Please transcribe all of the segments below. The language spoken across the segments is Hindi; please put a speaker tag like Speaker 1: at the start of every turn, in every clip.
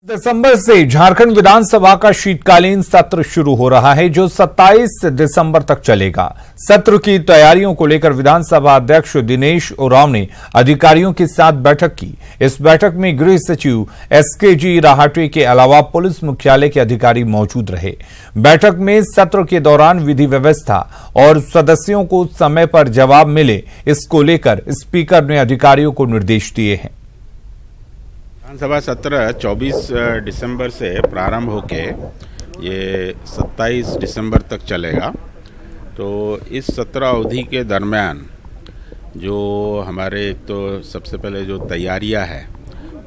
Speaker 1: दिसंबर से झारखंड विधानसभा का शीतकालीन सत्र शुरू हो रहा है, जो 27 दिसंबर तक चलेगा। सत्र की तैयारियों को लेकर विधानसभा अध्यक्ष दिनेश उरांव ने अधिकारियों के साथ बैठक की। इस बैठक में गृह सचिव एसकेजी राहाटे के अलावा पुलिस मुख्यालय के अधिकारी मौजूद रहे। बैठक में सत्र के दौरान विधि व्यवस्था और सदस्यों को समय पर जवाब मिले, इसको लेकर स्पीकर ने अधिकारियों को निर्देश दिए हैं।
Speaker 2: विधानसभा सत्र 24 दिसंबर से प्रारंभ होके ये 27 दिसंबर तक चलेगा। तो इस सत्र अवधि के दरमियान जो हमारे एक तो सबसे पहले जो तैयारियां है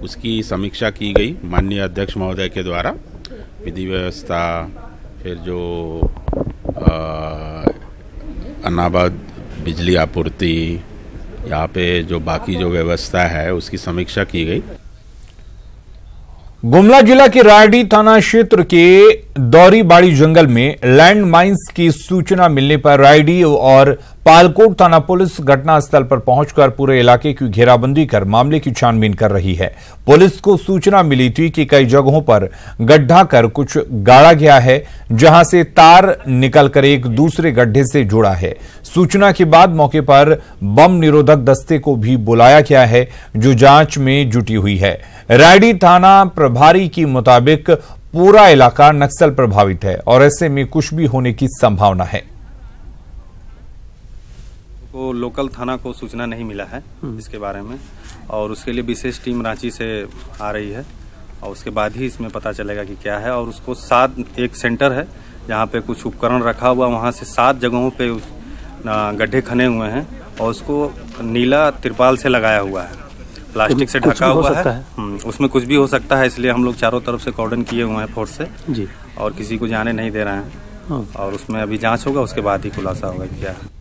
Speaker 2: उसकी समीक्षा की गई माननीय अध्यक्ष महोदय के द्वारा। विधि व्यवस्था, फिर जो अनाबाद बिजली आपूर्ति, यहाँ पे जो बाकी जो व्यवस्था है उसकी समीक्षा की गई।
Speaker 1: गुमला जिला के रायडीह थाना क्षेत्र के दौरीबाड़ी जंगल में लैंड माइंस की सूचना मिलने पर रायडीह और पालकोट थाना पुलिस घटनास्थल पर पहुंचकर पूरे इलाके की घेराबंदी कर मामले की छानबीन कर रही है। पुलिस को सूचना मिली थी कि कई जगहों पर गड्ढा कर कुछ गाड़ा गया है, जहां से तार निकलकर एक दूसरे गड्ढे से जुड़ा है। सूचना के बाद मौके पर बम निरोधक दस्ते को भी बुलाया गया है, जो जांच में जुटी हुई है। रायडीह थाना प्रभारी के मुताबिक पूरा इलाका नक्सल प्रभावित है और ऐसे में कुछ भी होने की संभावना है।
Speaker 3: को लोकल थाना को सूचना नहीं मिला है इसके बारे में, और उसके लिए विशेष टीम रांची से आ रही है और उसके बाद ही इसमें पता चलेगा कि क्या है। और उसको 7 एक सेंटर है जहाँ पे कुछ उपकरण रखा हुआ, वहाँ से 7 जगहों पे गड्ढे खने हुए हैं और उसको नीला तिरपाल से लगाया हुआ है, प्लास्टिक से ढका हुआ है। उसमें कुछ भी हो सकता है, इसलिए हम लोग चारों तरफ से कॉर्डन किए हुए हैं फोर्स से जी, और किसी को जाने नहीं दे रहे हैं। और उसमें अभी जांच होगा, उसके बाद ही खुलासा होगा क्या है।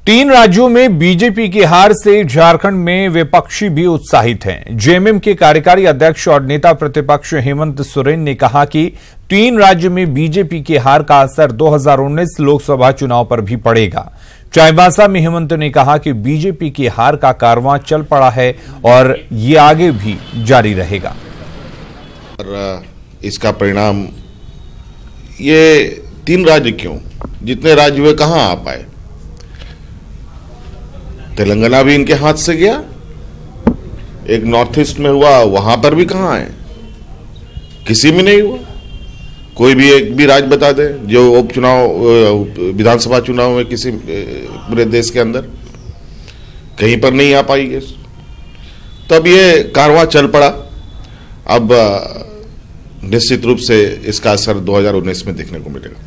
Speaker 1: 3 राज्यों में बीजेपी की हार से झारखंड में विपक्षी भी उत्साहित हैं। जेएमएम के कार्यकारी अध्यक्ष और नेता प्रतिपक्ष हेमंत सोरेन ने कहा कि 3 राज्य में बीजेपी की हार का असर 2019 लोकसभा चुनाव पर भी पड़ेगा। चाईबासा में हेमंत ने कहा कि बीजेपी की हार का कारवां चल पड़ा है और ये आगे भी जारी रहेगा।
Speaker 4: और इसका परिणाम ये 3 राज्य क्यों, जितने राज्य हुए कहां आ पाए। तेलंगाना भी इनके हाथ से गया, एक नॉर्थ ईस्ट में हुआ, वहां पर भी कहां है, किसी में नहीं हुआ। कोई भी एक भी राज्य बता दे जो उपचुनाव विधानसभा चुनाव में किसी पूरे देश के अंदर कहीं पर नहीं आ पाई। तब ये कारवां चल पड़ा। अब निश्चित रूप से इसका असर 2019 में देखने को मिलेगा।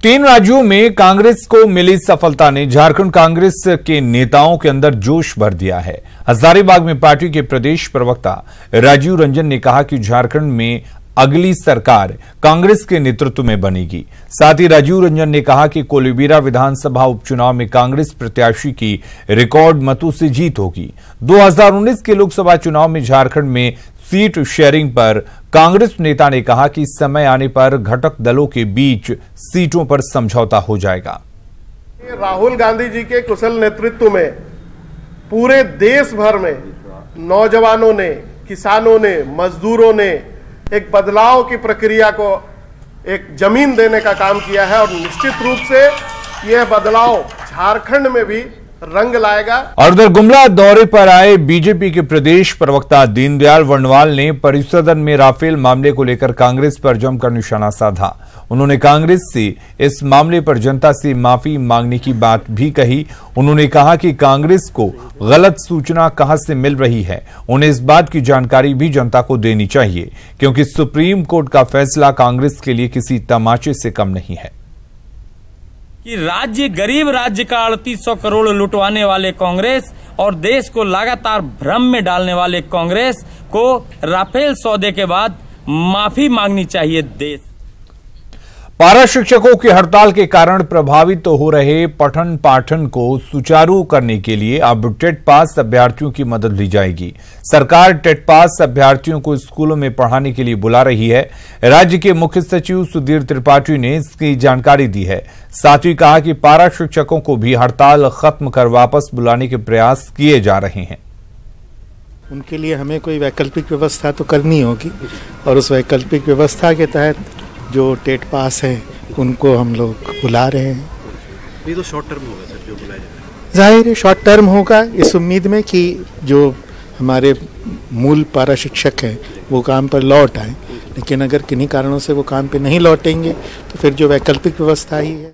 Speaker 1: 3 राज्यों में कांग्रेस को मिली सफलता ने झारखंड कांग्रेस के नेताओं के अंदर जोश भर दिया है। हजारीबाग में पार्टी के प्रदेश प्रवक्ता राजीव रंजन ने कहा कि झारखंड में अगली सरकार कांग्रेस के नेतृत्व में बनेगी। साथ ही राजीव रंजन ने कहा कि कोलीबीरा विधानसभा उपचुनाव में कांग्रेस प्रत्याशी की रिकॉर्ड मतों से जीत होगी। 2019 के लोकसभा चुनाव में झारखंड में सीट शेयरिंग पर कांग्रेस नेता ने कहा कि समय आने पर घटक दलों के बीच सीटों पर समझौता हो जाएगा।
Speaker 5: राहुल गांधी जी के कुशल नेतृत्व में पूरे देश भर में नौजवानों ने, किसानों ने, मजदूरों ने एक बदलाव की प्रक्रिया को एक जमीन देने का काम किया है और निश्चित रूप से यह बदलाव झारखंड में भी रंग लाएगा। और
Speaker 1: उधर गुमला दौरे पर आए बीजेपी के प्रदेश प्रवक्ता दीनदयाल वर्णवाल ने परिसदन में राफेल मामले को लेकर कांग्रेस पर जमकर निशाना साधा। उन्होंने कांग्रेस से इस मामले पर जनता से माफी मांगने की बात भी कही। उन्होंने कहा कि कांग्रेस को गलत सूचना कहां से मिल रही है, उन्हें इस बात की जानकारी भी जनता को देनी चाहिए, क्योंकि सुप्रीम कोर्ट का फैसला कांग्रेस के लिए किसी तमाचे से कम नहीं है।
Speaker 6: कि राज्य गरीब राज्य का 3800 करोड़ लुटवाने वाले कांग्रेस और देश को लगातार भ्रम में डालने वाले कांग्रेस को राफेल सौदे के बाद माफी मांगनी चाहिए देश।
Speaker 1: पारा शिक्षकों की हड़ताल के कारण प्रभावित हो रहे पठन पाठन को सुचारू करने के लिए अब टेट पास अभ्यर्थियों की मदद ली जाएगी। सरकार टेट पास अभ्यर्थियों को स्कूलों में पढ़ाने के लिए बुला रही है। राज्य के मुख्य सचिव सुधीर त्रिपाठी ने इसकी जानकारी दी है। साथ ही कहा कि पारा शिक्षकों को भी हड़ताल खत्म कर वापस बुलाने के प्रयास किए जा रहे हैं।
Speaker 7: उनके लिए हमें कोई वैकल्पिक व्यवस्था तो करनी होगी और उस वैकल्पिक व्यवस्था के तहत जो टेट पास है उनको हम लोग बुला रहे हैं।
Speaker 8: ये तो शॉर्ट टर्म होगा सर जो बुलाया जा रहा है।
Speaker 7: जाहिर है शॉर्ट टर्म होगा, इस उम्मीद में कि जो हमारे मूल पारा शिक्षक हैं वो काम पर लौट आए, लेकिन अगर किन्हीं कारणों से वो काम पे नहीं लौटेंगे तो फिर जो वैकल्पिक व्यवस्था ही है